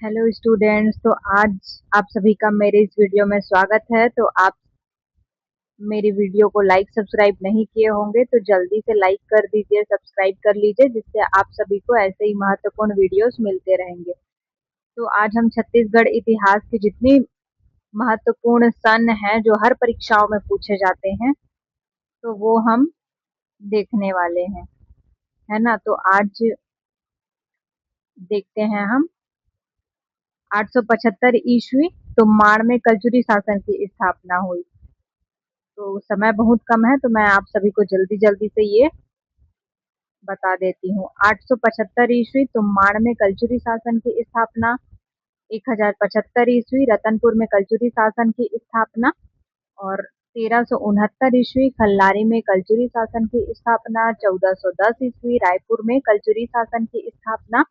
Hello students. तो आज आप सभी का मेरे इस वीडियो में स्वागत है। तो आप मेरी वीडियो को लाइक सब्सक्राइब नहीं किए होंगे तो जल्दी से लाइक कर दीजिए, सब्सक्राइब कर लीजिए, जिससे आप सभी को ऐसे ही महत्वपूर्ण वीडियोस मिलते रहेंगे। तो आज हम छत्तीसगढ़ इतिहास के जितनी महत्वपूर्ण सन हैं जो हर परीक्षाओं में पूछे जाते हैं, तो वो हम देखने वाले हैं, है ना। तो आज देखते हैं हम 875 ईस्वी तो माड़ में कलचुरी शासन की स्थापना हुई। तो समय बहुत कम है तो मैं आप सभी को जल्दी जल्दी से ये बता देती हूँ। 875 ईस्वी तो माड़ में कलचुरी शासन की स्थापना। 1075 ईस्वी रतनपुर में कलचुरी शासन की स्थापना। और 1369 ईस्वी खल्लारी में कलचुरी शासन की स्थापना। 1410 ईस्वी रायपुर में कलचुरी शासन की स्थापना।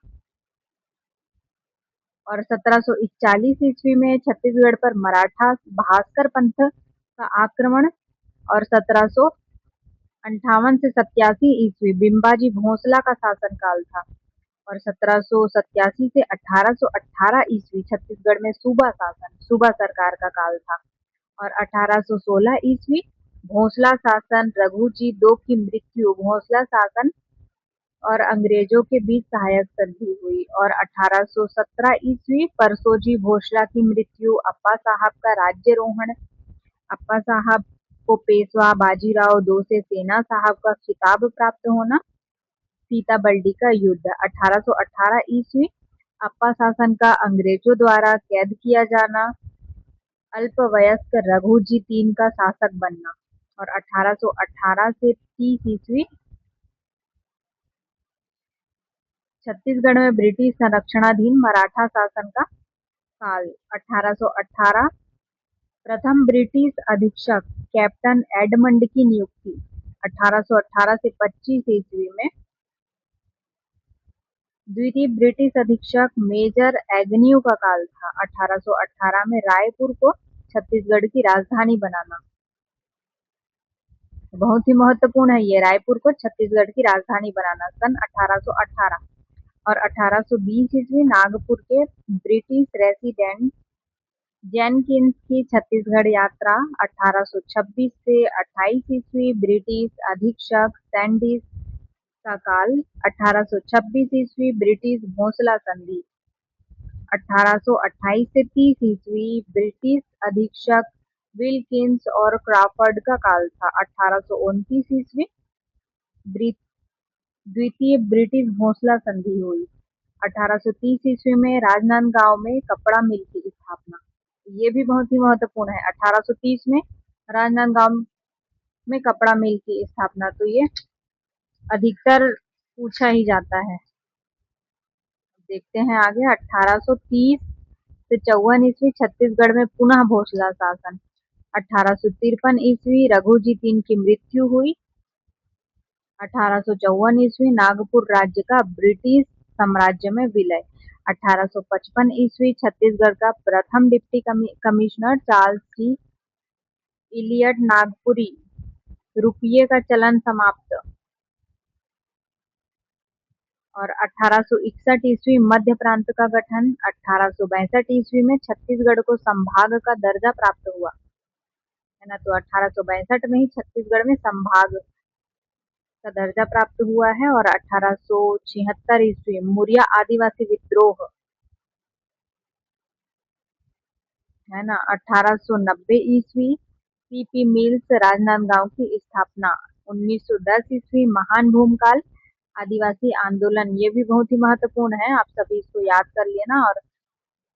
और 1741 ईस्वी में छत्तीसगढ़ पर मराठा भास्कर पंथ का आक्रमण। और 1758 से 87 ईस्वी बिम्बाजी भोसला का शासनकाल था। और 1787 से 1818 ईस्वी छत्तीसगढ़ में सूबा सरकार का काल था। और 1816 ईस्वी भोसला शासन, रघुजी दो की मृत्यु, भोसला शासन और अंग्रेजों के बीच सहायक संधि हुई। और 1817 ईस्वी परसोजी भोसला की मृत्यु, अप्पा साहब का राज्यरोहण, अप्पा साहब को पेशवा बाजीराव दो से सेना साहब का खिताब प्राप्त होना, सीताबर्डी का युद्ध। 1818 ईस्वी अप्पा शासन का अंग्रेजों द्वारा कैद किया जाना, अल्पवयस्क रघुजी तीन का शासक बनना। और 1818 से 30 ईस्वी छत्तीसगढ़ में ब्रिटिश संरक्षणाधीन मराठा शासन का काल। 1818 प्रथम ब्रिटिश अधीक्षक कैप्टन एडमंड की नियुक्ति। 1818 से 25 ईस्वी में द्वितीय ब्रिटिश अधीक्षक मेजर एग्न्यू का काल था। 1818 में रायपुर को छत्तीसगढ़ की राजधानी बनाना। बहुत ही महत्वपूर्ण है ये, रायपुर को छत्तीसगढ़ की राजधानी बनाना सन 1818। और 1820 ईस्वी नागपुर के ब्रिटिश रेसिडेंट जेनकिंस की छत्तीसगढ़ यात्रा। 1826 से 28 ईस्वी ब्रिटिश अधीक्षक सैंडिस का काल। 1826 ईस्वी ब्रिटिश भोसला संधि। 1828 से 30 ईस्वी ब्रिटिश अधीक्षक विल्किंस और क्रॉफर्ड का काल था। 1829 ईस्वी द्वितीय ब्रिटिश भोसला संधि हुई। 1830 ईस्वी में राजनांदगांव में कपड़ा मिल की स्थापना। ये भी बहुत ही महत्वपूर्ण है। 1830 में राजनांदगांव में कपड़ा मिल की स्थापना, तो ये अधिकतर पूछा ही जाता है। देखते हैं आगे। 1830 से 54 ईस्वी छत्तीसगढ़ में पुनः भोसला शासन। 1853 ईस्वी रघुजी तीन की मृत्यु हुई। 1854 ईस्वी नागपुर राज्य का ब्रिटिश साम्राज्य में विलय। 1855 ईस्वी छत्तीसगढ़ का प्रथम डिप्टी कमिश्नर चार्ल्स सी इलियट नागपुरी रुपये का चलन समाप्त। और 1861 ईस्वी मध्य प्रांत का गठन। 1862 ईस्वी में छत्तीसगढ़ को संभाग का दर्जा प्राप्त हुआ, है ना। तो 1862 में ही छत्तीसगढ़ में संभाग का दर्जा प्राप्त हुआ है। और 1876 ईस्वी मुरिया आदिवासी विद्रोह, है ना। 1890 ईस्वी सीपी मिल्स राजनांदगांव की स्थापना। 1910 ईस्वी महान भूमकाल आदिवासी आंदोलन, ये भी बहुत ही महत्वपूर्ण है, आप सभी इसको याद कर लेना। और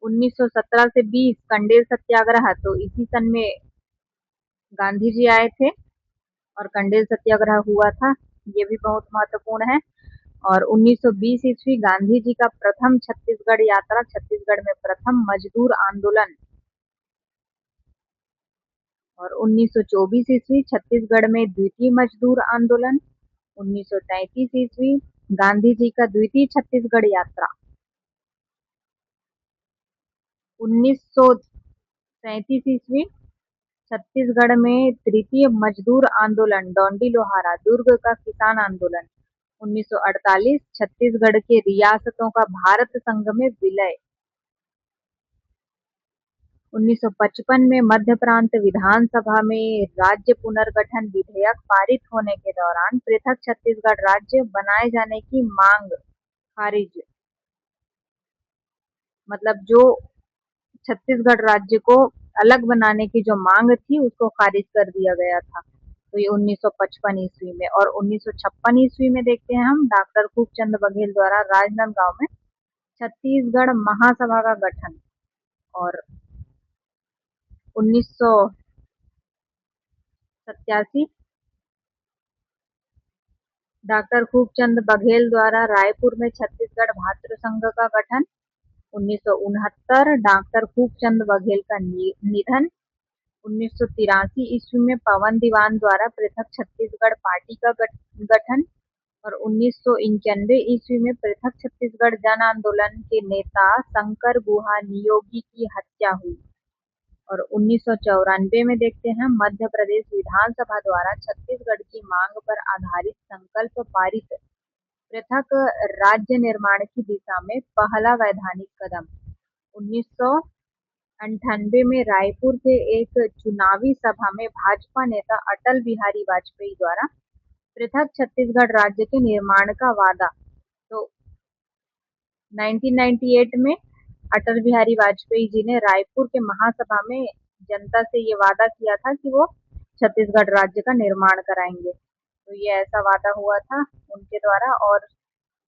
1917 से 20 कंडेल सत्याग्रह, तो इसी सन में गांधी जी आए थे और कंडेल सत्याग्रह हुआ था, ये भी बहुत महत्वपूर्ण है। और 1920 ईस्वी गांधी जी का प्रथम छत्तीसगढ़ यात्रा, छत्तीसगढ़ में प्रथम मजदूर आंदोलन। और 1924 ईस्वी छत्तीसगढ़ में द्वितीय मजदूर आंदोलन। 1933 ईस्वी गांधी जी का द्वितीय छत्तीसगढ़ यात्रा। 1937 ईस्वी छत्तीसगढ़ में तृतीय मजदूर आंदोलन, डोंडी लोहारा दुर्ग का किसान आंदोलन। 1948 छत्तीसगढ़ के रियासतों का भारत संघ में विलय। 1955 में मध्य प्रांत विधानसभा में राज्य पुनर्गठन विधेयक पारित होने के दौरान पृथक छत्तीसगढ़ राज्य बनाए जाने की मांग खारिज, मतलब जो छत्तीसगढ़ राज्य को अलग बनाने की जो मांग थी उसको खारिज कर दिया गया था। तो ये 1955 ईस्वी में। और 1956 ईस्वी में देखते हैं हम, डॉक्टर खूबचंद बघेल द्वारा राजनांदगांव में छत्तीसगढ़ महासभा का गठन। और 1987 डॉक्टर खूबचंद बघेल द्वारा रायपुर में छत्तीसगढ़ भातृ संघ का गठन। 1969 डॉक्टर खूबचंद बघेल का निधन। 1983 ईस्वी में पवन दीवान द्वारा पृथक छत्तीसगढ़ पार्टी का गठन। और 1991 ईस्वी में पृथक छत्तीसगढ़ जन आंदोलन के नेता शंकर गुहा नियोगी की हत्या हुई। और 1994 में देखते हैं, मध्य प्रदेश विधानसभा द्वारा छत्तीसगढ़ की मांग पर आधारित संकल्प पारित, पृथक राज्य निर्माण की दिशा में पहला वैधानिक कदम। 1998 में रायपुर के एक चुनावी सभा में भाजपा नेता अटल बिहारी वाजपेयी द्वारा पृथक छत्तीसगढ़ राज्य के निर्माण का वादा। तो 1998 में अटल बिहारी वाजपेयी जी ने रायपुर के महासभा में जनता से ये वादा किया था कि वो छत्तीसगढ़ राज्य का निर्माण कराएंगे। तो ये ऐसा वादा हुआ था उनके द्वारा। और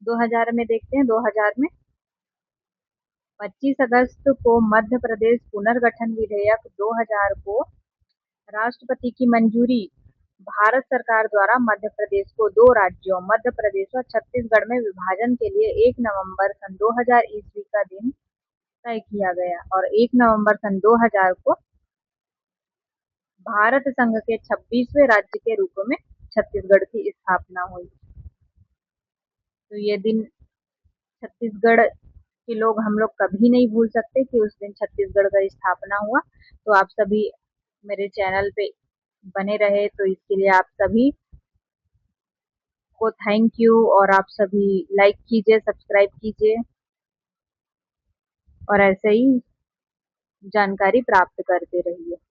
2000 में देखते हैं, 2000 में 25 अगस्त को मध्य प्रदेश पुनर्गठन विधेयक 2000 को राष्ट्रपति की मंजूरी। भारत सरकार द्वारा मध्य प्रदेश को 2 राज्यों मध्य प्रदेश और छत्तीसगढ़ में विभाजन के लिए 1 नवंबर सन 2000 ईस्वी का दिन तय किया गया। और 1 नवंबर सन 2000 को भारत संघ के 26वें राज्य के रूप में छत्तीसगढ़ की स्थापना हुई। तो ये दिन छत्तीसगढ़ के लोग, हम लोग कभी नहीं भूल सकते कि उस दिन छत्तीसगढ़ का स्थापना हुआ। तो आप सभी मेरे चैनल पे बने रहे, तो इसके लिए आप सभी को थैंक यू। और आप सभी लाइक कीजिए, सब्सक्राइब कीजिए और ऐसे ही जानकारी प्राप्त करते रहिए।